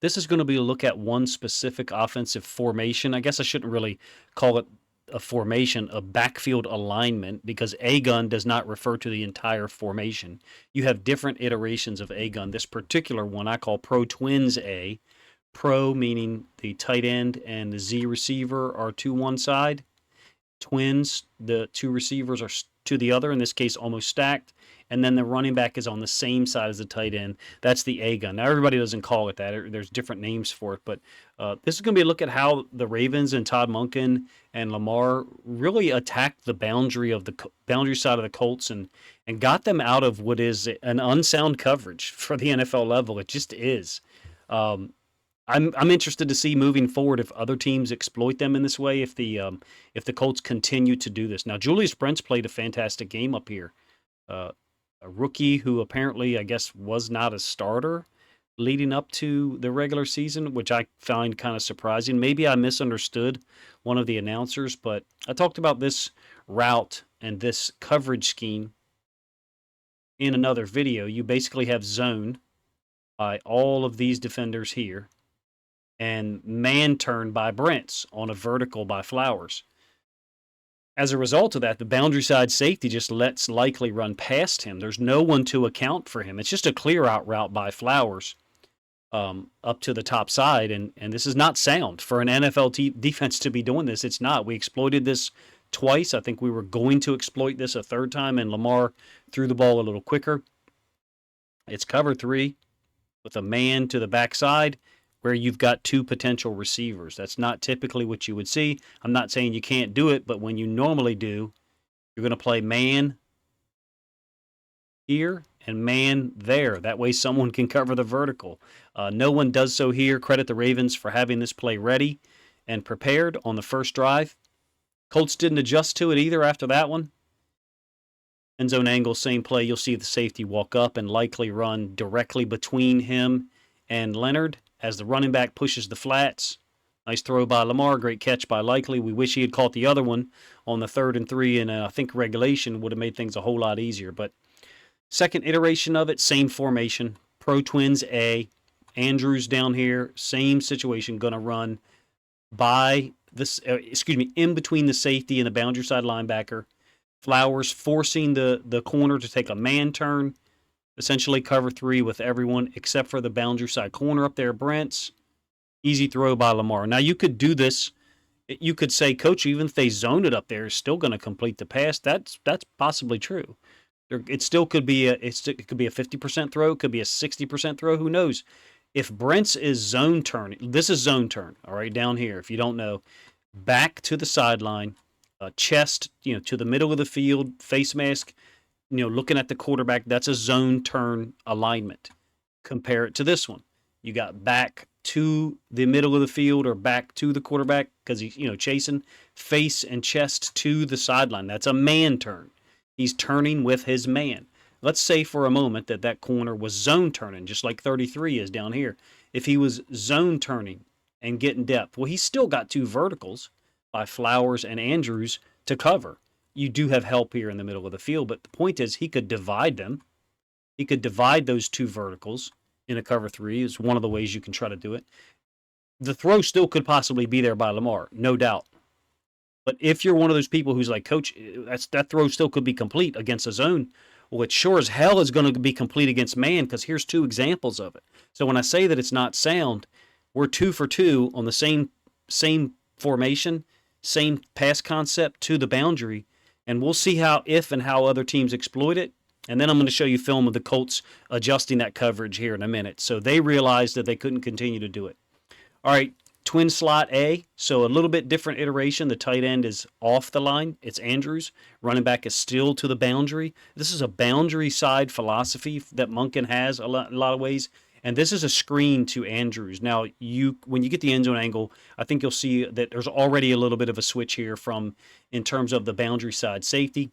This is going to be a look at one specific offensive formation. I guess I shouldn't really call it a formation, a backfield alignment, because A-gun does not refer to the entire formation. You have different iterations of A-gun. This particular one I call Pro Twins A. Pro meaning the tight end and the Z receiver are to one side. Twins, the two receivers are to the other, in this case almost stacked, and then the running back is on the same side as the tight end. That's the A gun. Now everybody doesn't call it that. There's different names for it, but this is going to be a look at how the Ravens and Todd Monken and Lamar really attacked the boundary of the boundary side of the Colts and got them out of what is an unsound coverage for the NFL level. It just is. I'm interested to see moving forward if other teams exploit them in this way. If the Colts continue to do this. Now, Julius Brents played a fantastic game up here. A rookie who apparently, I guess, was not a starter leading up to the regular season, which I find kind of surprising. Maybe I misunderstood one of the announcers, but I talked about this route and this coverage scheme in another video. You basically have zone by all of these defenders here and man turn by Brents on a vertical by Flowers. As a result of that, the boundary side safety just lets Likely run past him. There's no one to account for him. It's just a clear out route by Flowers up to the top side, and this is not sound for an NFL defense to be doing this. It's not. We exploited this twice. I think we were going to exploit this a third time, and Lamar threw the ball a little quicker. It's cover three with a man to the backside, where you've got two potential receivers. That's not typically what you would see. I'm not saying you can't do it, but when you normally do, you're going to play man here and man there. That way someone can cover the vertical. No one does so here. Credit the Ravens for having this play ready and prepared on the first drive. Colts didn't adjust to it either after that one. End zone angle, same play. You'll see the safety walk up and Likely run directly between him and Leonard as the running back pushes the flats. Nice throw by Lamar. Great catch by Likely. We wish he had caught the other one on the 3rd and 3, and I think regulation would have made things a whole lot easier. But second iteration of it, same formation. Pro Twins A. Andrews down here, same situation. Going to run by this, in between the safety and the boundary side linebacker. Flowers forcing the corner to take a man turn. Essentially cover three with everyone except for the boundary side corner up there, Brents. Easy throw by Lamar. Now, you could do this. You could say, Coach, even if they zone it up there, it's still going to complete the pass. That's possibly true. It still could be it could be a 50% throw. It could be a 60% throw. Who knows? If Brents is zone turn, this is zone turn, all right, down here, if you don't know. Back to the sideline, chest, to the middle of the field, face mask, looking at the quarterback, that's a zone turn alignment. Compare it to this one. You got back to the middle of the field or back to the quarterback because he's, chasing, face and chest to the sideline. That's a man turn. He's turning with his man. Let's say for a moment that corner was zone turning, just like 33 is down here. If he was zone turning and getting depth, well, he's still got two verticals by Flowers and Andrews to cover. You do have help here in the middle of the field, but the point is he could divide them. He could divide those two verticals in a cover three is one of the ways you can try to do it. The throw still could possibly be there by Lamar, no doubt. But if you're one of those people who's like, Coach, that throw still could be complete against a zone, well, it sure as hell is going to be complete against man because here's two examples of it. So when I say that it's not sound, we're 2 for 2 on the same formation, same pass concept to the boundary, and we'll see how other teams exploit it. And then I'm going to show you film of the Colts adjusting that coverage here in a minute. So they realized that they couldn't continue to do it. All right, twin slot A. So a little bit different iteration. The tight end is off the line. It's Andrews. Running back is still to the boundary. This is a boundary side philosophy that Monken has a lot of ways. And this is a screen to Andrews. Now, when you get the end zone angle, I think you'll see that there's already a little bit of a switch here in terms of the boundary side safety.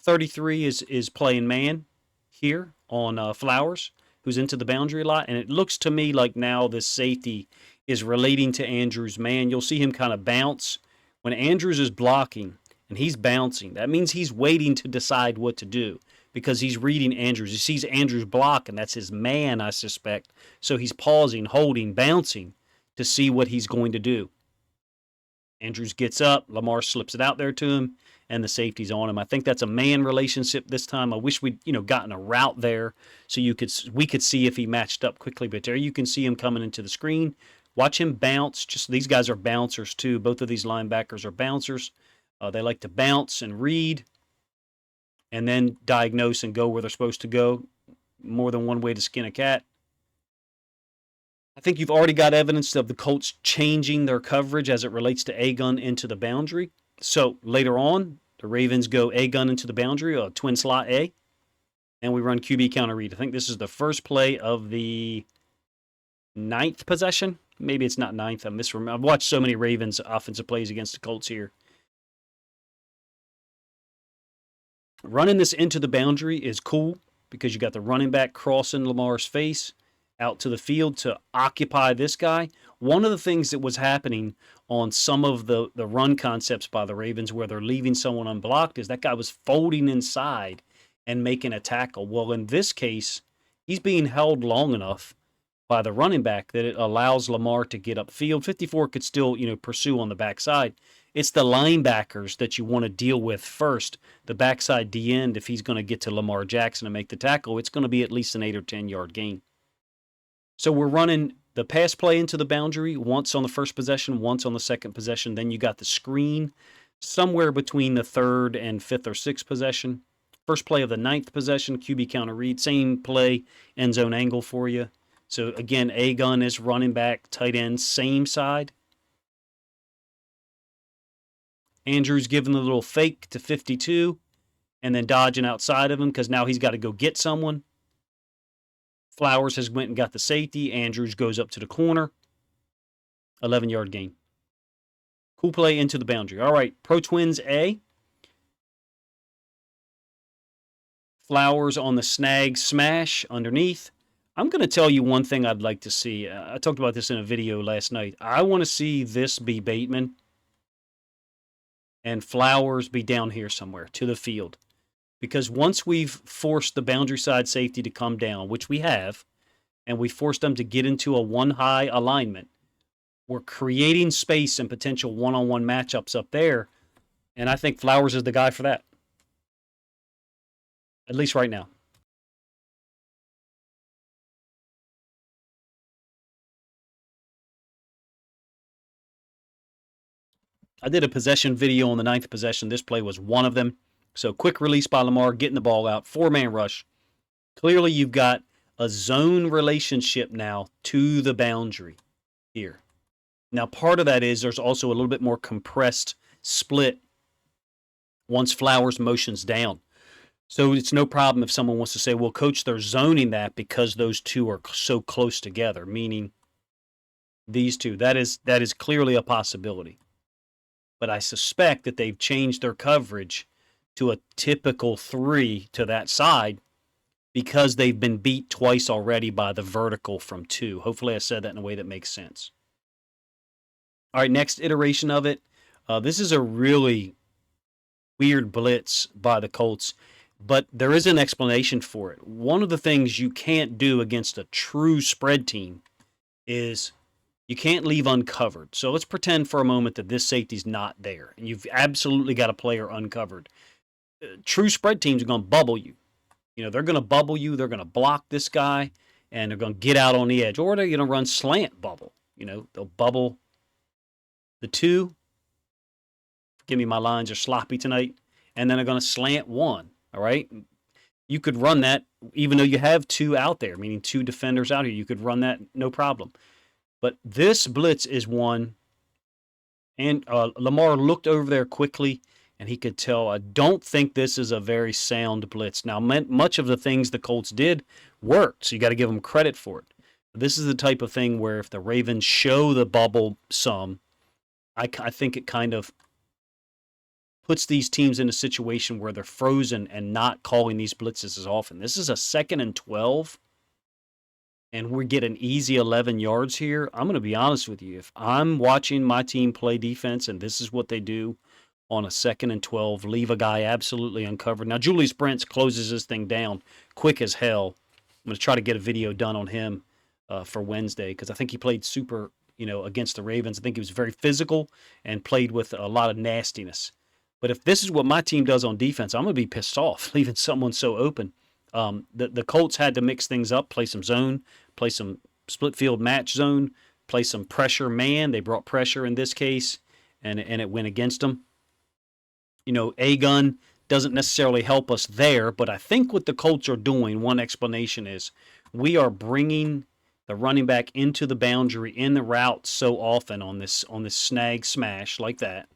33 is playing man here on Flowers, who's into the boundary a lot. And it looks to me like now this safety is relating to Andrews' man. You'll see him kind of bounce. When Andrews is blocking and he's bouncing, that means he's waiting to decide what to do. because he's reading Andrews. He sees Andrews block, and that's his man, I suspect. So he's pausing, holding, bouncing to see what he's going to do. Andrews gets up, Lamar slips it out there to him, and the safety's on him. I think that's a man relationship this time. I wish we'd gotten a route there so we could see if he matched up quickly. But there you can see him coming into the screen. Watch him bounce. Just these guys are bouncers too. Both of these linebackers are bouncers. They like to bounce and read, and then diagnose and go where they're supposed to go. More than one way to skin a cat. I think you've already got evidence of the Colts changing their coverage as it relates to A-gun into the boundary. So later on, the Ravens go A-gun into the boundary, a twin slot A, and we run QB counter read. I think this is the first play of the 9th possession. Maybe it's not 9th. I've watched so many Ravens offensive plays against the Colts here. Running this into the boundary is cool because you got the running back crossing Lamar's face out to the field to occupy this guy. One of the things that was happening on some of the run concepts by the Ravens where they're leaving someone unblocked is that guy was folding inside and making a tackle. Well, in this case, he's being held long enough by the running back that it allows Lamar to get upfield. 54 could still, pursue on the backside. It's the linebackers that you want to deal with first. The backside D end, if he's going to get to Lamar Jackson and make the tackle, it's going to be at least an 8 or 10 yard gain. So we're running the pass play into the boundary once on the first possession, once on the second possession. Then you got the screen somewhere between the 3rd and 5th or 6th possession. First play of the 9th possession, QB counter read. Same play, end zone angle for you. So again, A-gun is running back, tight end, same side. Andrews giving the little fake to 52 and then dodging outside of him because now he's got to go get someone. Flowers has went and got the safety. Andrews goes up to the corner. 11-yard gain. Cool play into the boundary. All right, Pro Twins A. Flowers on the snag smash underneath. I'm going to tell you one thing I'd like to see. I talked about this in a video last night. I want to see this be Bateman and Flowers be down here somewhere to the field. Because once we've forced the boundary side safety to come down, which we have, and we forced them to get into a one-high alignment, we're creating space and potential one-on-one matchups up there, and I think Flowers is the guy for that. At least right now. I did a possession video on the 9th possession. This play was one of them. So quick release by Lamar, getting the ball out, 4-man rush. Clearly you've got a zone relationship now to the boundary here. Now part of that is there's also a little bit more compressed split once Flowers motions down. So it's no problem if someone wants to say, well, coach, they're zoning that because those two are so close together, meaning these two. That is clearly a possibility. But I suspect that they've changed their coverage to a typical 3 to that side because they've been beat twice already by the vertical from 2. Hopefully I said that in a way that makes sense. All right, next iteration of it. This is a really weird blitz by the Colts, but there is an explanation for it. One of the things you can't do against a true spread team is you can't leave uncovered. So let's pretend for a moment that this safety's not there, and you've absolutely got a player uncovered. True spread teams are going to bubble you. They're going to bubble you. They're going to block this guy, and they're going to get out on the edge. Or they're going to run slant bubble. They'll bubble the 2. Forgive me, my lines are sloppy tonight. And then they're going to slant 1. All right? You could run that even though you have 2 out there, meaning 2 defenders out here. You could run that, no problem. But this blitz is one, and Lamar looked over there quickly, and he could tell, I don't think this is a very sound blitz. Now, much of the things the Colts did worked, so you got to give them credit for it. This is the type of thing where if the Ravens show the bubble some, I think it kind of puts these teams in a situation where they're frozen and not calling these blitzes as often. This is a 2nd and 12. And we get an easy 11 yards here. I'm going to be honest with you. If I'm watching my team play defense and this is what they do, on a 2nd and 12, leave a guy absolutely uncovered. Now, Julius Brents closes this thing down quick as hell. I'm going to try to get a video done on him for Wednesday because I think he played super, against the Ravens. I think he was very physical and played with a lot of nastiness. But if this is what my team does on defense, I'm going to be pissed off leaving someone so open. The Colts had to mix things up, play some zone, play some split field match zone, play some pressure man. They brought pressure in this case, and it went against them. A-gun doesn't necessarily help us there, but I think what the Colts are doing, one explanation is we are bringing the running back into the boundary in the route so often on this snag smash like that,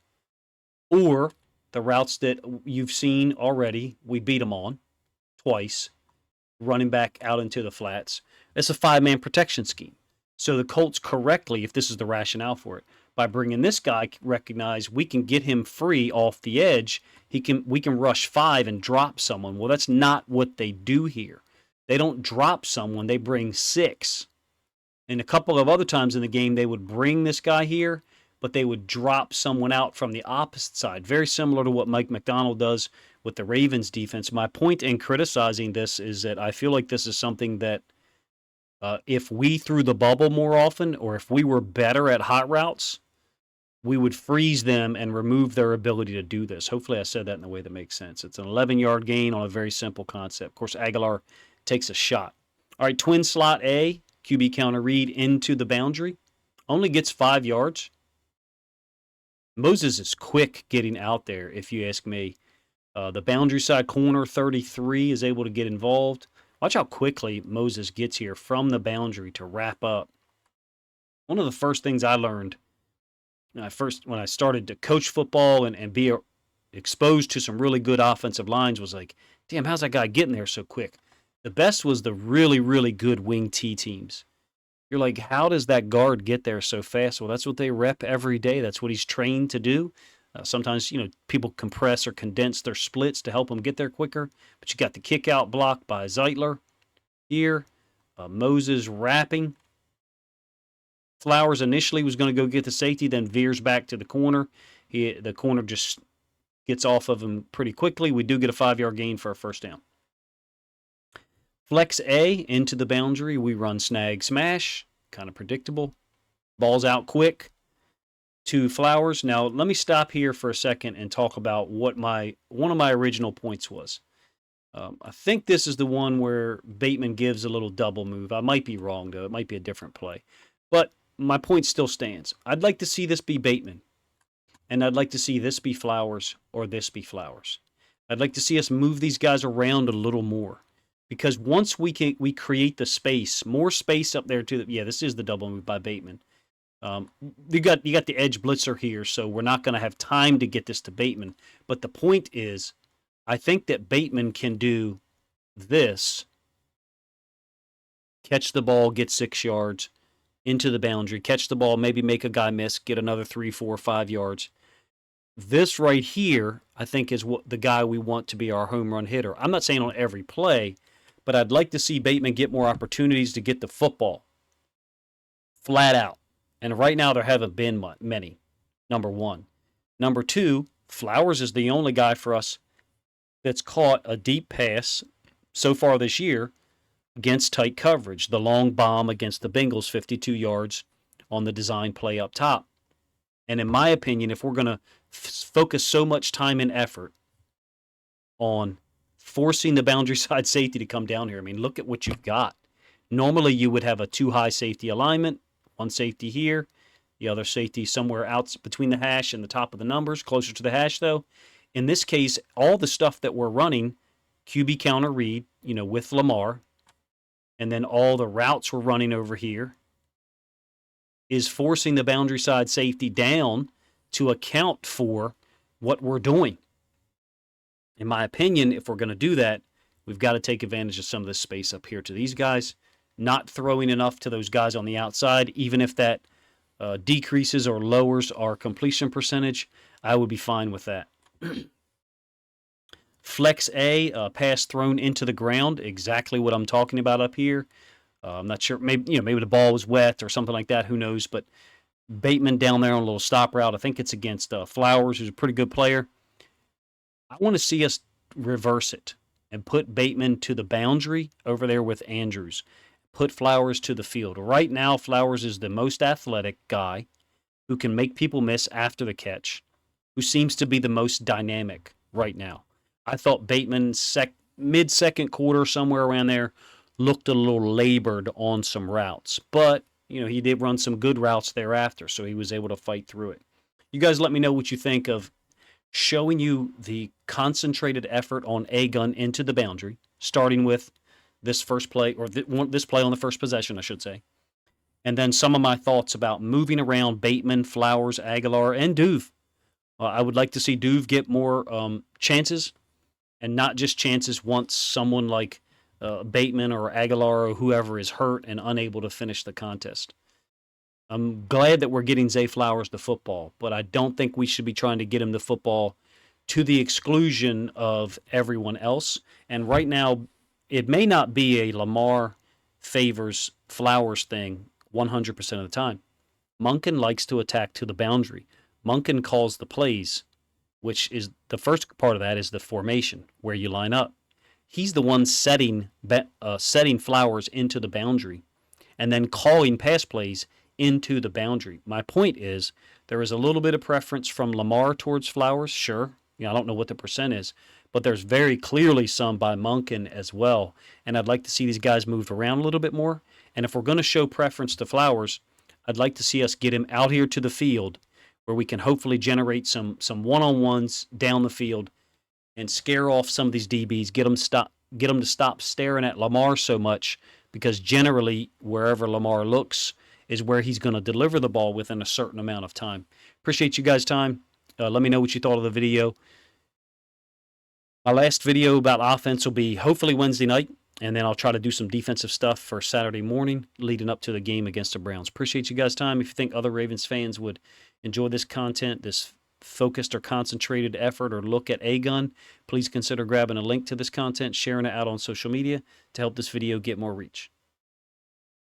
or the routes that you've seen already, we beat them on twice, running back out into the flats. It's a 5-man protection scheme. So the Colts correctly, if this is the rationale for it, by bringing this guy, recognize we can get him free off the edge. We can rush 5 and drop someone. Well, that's not what they do here. They don't drop someone. They bring 6. And a couple of other times in the game, they would bring this guy here, but they would drop someone out from the opposite side. Very similar to what Mike McDonald does with the Ravens defense. My point in criticizing this is that I feel like this is something that if we threw the bubble more often, or if we were better at hot routes, we would freeze them and remove their ability to do this. Hopefully I said that in a way that makes sense. It's an 11-yard gain on a very simple concept. Of course, Aguilar takes a shot. All right, twin slot A, QB counter read into the boundary. Only gets 5 yards. Moses is quick getting out there, if you ask me. The boundary side corner, 33, is able to get involved. Watch how quickly Moses gets here from the boundary to wrap up. One of the first things I learned when I started to coach football and be exposed to some really good offensive lines was like, damn, how's that guy getting there so quick? The best was the really, really good wing T teams. You're like, how does that guard get there so fast? Well, that's what they rep every day. That's what he's trained to do. Sometimes, people compress or condense their splits to help them get there quicker. But you got the kick out block by Zeitler here. Moses wrapping. Flowers initially was going to go get the safety, then veers back to the corner. The corner just gets off of him pretty quickly. We do get a 5-yard gain for a first down. Flex A into the boundary. We run snag smash. Kind of predictable. Ball's out quick to Flowers. Now, let me stop here for a second and talk about what one of my original points was. I think this is the one where Bateman gives a little double move. I might be wrong, though. It might be a different play. But my point still stands. I'd like to see this be Bateman. And I'd like to see this be Flowers or this be Flowers. I'd like to see us move these guys around a little more. Because once we create the space, more space up there too. Yeah, this is the double move by Bateman. You got the edge blitzer here, so we're not going to have time to get this to Bateman. But the point is, I think that Bateman can do this, catch the ball, get 6 yards into the boundary, catch the ball, maybe make a guy miss, get another 3, 4, 5 yards. This right here, I think, is what the guy we want to be our home run hitter. I'm not saying on every play, but I'd like to see Bateman get more opportunities to get the football flat out. And right now there haven't been many, number one. Number two, Flowers is the only guy for us that's caught a deep pass so far this year against tight coverage. The long bomb against the Bengals, 52 yards on the design play up top. And in my opinion, if we're going to focus so much time and effort on forcing the boundary side safety to come down here, I mean, look at what you've got. Normally you would have a 2-high safety alignment. One safety here, the other safety somewhere out between the hash and the top of the numbers, closer to the hash though. In this case, all the stuff that we're running, QB counter read, with Lamar, and then all the routes we're running over here, is forcing the boundary side safety down to account for what we're doing. In my opinion, if we're going to do that, we've got to take advantage of some of this space up here to these guys. Not throwing enough to those guys on the outside, even if that decreases or lowers our completion percentage, I would be fine with that. Flex A, pass thrown into the ground, exactly what I'm talking about up here. I'm not sure, maybe the ball was wet or something like that, who knows, but Bateman down there on a little stop route. I think it's against Flowers, who's a pretty good player. I want to see us reverse it and put Bateman to the boundary over there with Andrews. Put Flowers to the field. Right now, Flowers is the most athletic guy who can make people miss after the catch, who seems to be the most dynamic right now. I thought Bateman mid-second quarter, somewhere around there, looked a little labored on some routes. But, he did run some good routes thereafter, so he was able to fight through it. You guys let me know what you think of showing you the concentrated effort on a gun into the boundary, starting with this first play, or this play on the first possession, I should say. And then some of my thoughts about moving around Bateman, Flowers, Aguilar, and Duve. I would like to see Duve get more chances, and not just chances once someone like Bateman or Aguilar or whoever is hurt and unable to finish the contest. I'm glad that we're getting Zay Flowers the football, but I don't think we should be trying to get him the football to the exclusion of everyone else. And right now, it may not be a Lamar favors Flowers thing 100% of the time. Monken likes to attack to the boundary. Monken calls the plays, which is the first part of that is the formation, where you line up. He's the one setting Flowers into the boundary and then calling pass plays into the boundary. My point is there is a little bit of preference from Lamar towards Flowers, sure. I don't know what the percent is, but there's very clearly some by Monken as well. And I'd like to see these guys moved around a little bit more. And if we're going to show preference to Flowers, I'd like to see us get him out here to the field where we can hopefully generate some one-on-ones down the field and scare off some of these DBs, get them to stop staring at Lamar so much, because generally wherever Lamar looks is where he's going to deliver the ball within a certain amount of time. Appreciate you guys' time. Let me know what you thought of the video. My last video about offense will be hopefully Wednesday night, and then I'll try to do some defensive stuff for Saturday morning leading up to the game against the Browns. Appreciate you guys' time. If you think other Ravens fans would enjoy this content, this focused or concentrated effort or look at a gun, please consider grabbing a link to this content, sharing it out on social media to help this video get more reach.